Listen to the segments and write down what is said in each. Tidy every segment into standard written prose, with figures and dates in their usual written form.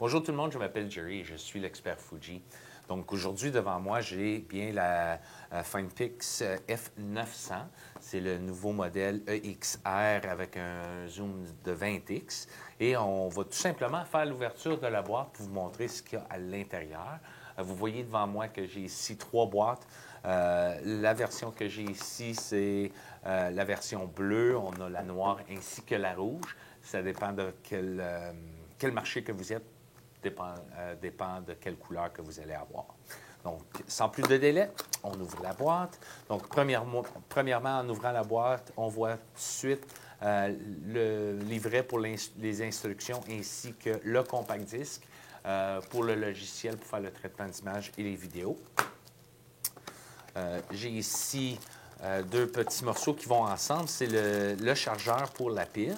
Bonjour tout le monde, je m'appelle Jerry et je suis l'expert Fuji. Donc aujourd'hui devant moi, j'ai bien la Finepix F900. C'est le nouveau modèle EXR avec un zoom de 20x. Et on va tout simplement faire l'ouverture de la boîte pour vous montrer ce qu'il y a à l'intérieur. Vous voyez devant moi que j'ai ici 3 boîtes. La version que j'ai ici, c'est la version bleue. On a la noire ainsi que la rouge. Ça dépend de quel marché que vous êtes. Dépend de quelle couleur que vous allez avoir. Donc, sans plus de délai, on ouvre la boîte. Donc, premièrement, en ouvrant la boîte, on voit tout de suite le livret pour les instructions ainsi que le compact disque pour le logiciel pour faire le traitement d'image et les vidéos. J'ai ici 2 petits morceaux qui vont ensemble. C'est le chargeur pour la pile.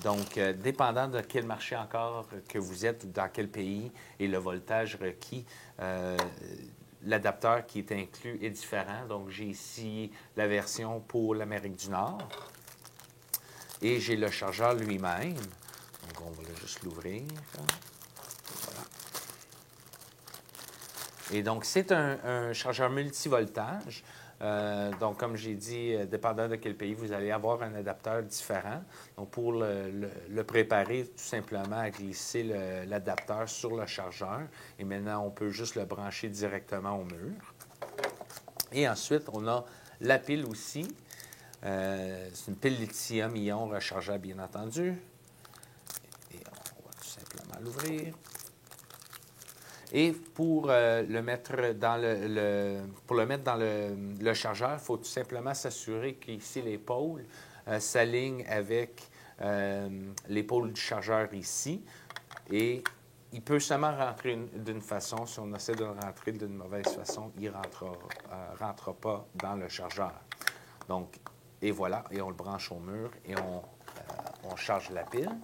Donc, dépendant de quel marché encore que vous êtes ou dans quel pays et le voltage requis, l'adapteur qui est inclus est différent. Donc, j'ai ici la version pour l'Amérique du Nord et j'ai le chargeur lui-même. Donc, on va juste l'ouvrir. Voilà. Et donc, c'est un chargeur multivoltage. Donc, comme j'ai dit, dépendant de quel pays, vous allez avoir un adapteur différent. Donc, pour le préparer, tout simplement à glisser l'adapteur sur le chargeur. Et maintenant, on peut juste le brancher directement au mur. Et ensuite, on a la pile aussi. C'est une pile lithium-ion rechargeable, bien entendu. Et on va tout simplement l'ouvrir. Et pour le mettre dans le chargeur, il faut tout simplement s'assurer qu'ici, les pôles s'alignent avec les pôles du chargeur ici. Et il peut seulement rentrer d'une façon. Si on essaie de le rentrer d'une mauvaise façon, il ne rentrera pas dans le chargeur. Donc, et voilà, et on le branche au mur et on charge la pile.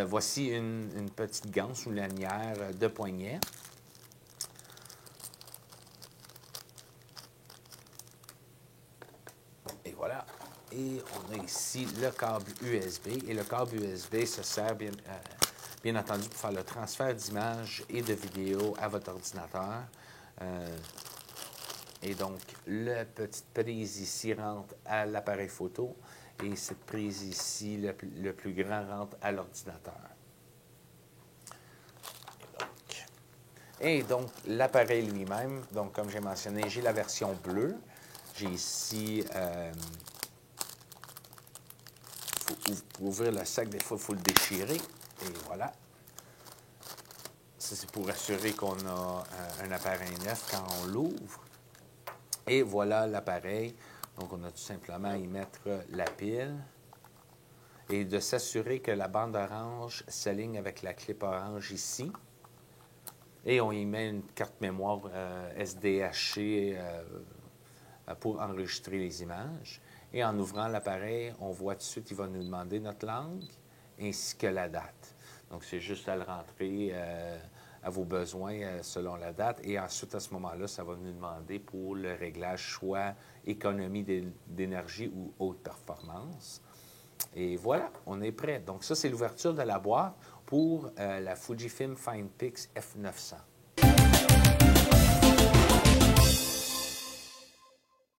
Voici une petite ganse ou lanière de poignet. Et voilà. Et on a ici le câble USB. Et le câble USB se sert bien entendu pour faire le transfert d'images et de vidéos à votre ordinateur. Et donc, la petite prise ici rentre à l'appareil photo. Et cette prise ici, le plus grand, rentre à l'ordinateur. Et donc, l'appareil lui-même, donc comme j'ai mentionné, j'ai la version bleue. J'ai ici, pour ouvrir le sac, des fois, il faut le déchirer. Et voilà. Ça, c'est pour assurer qu'on a un appareil neuf quand on l'ouvre. Et voilà l'appareil. Donc, on a tout simplement à y mettre la pile et de s'assurer que la bande orange s'aligne avec la clip orange ici. Et on y met une carte mémoire SDHC pour enregistrer les images. Et en ouvrant l'appareil, on voit tout de suite qu'il va nous demander notre langue ainsi que la date. Donc, c'est juste à le rentrer à vos besoins selon la date. Et ensuite, à ce moment-là, ça va nous demander pour le réglage soit économie d'énergie ou haute performance. Et voilà, on est prêt. Donc, ça, c'est l'ouverture de la boîte pour la Fujifilm Finepix F900.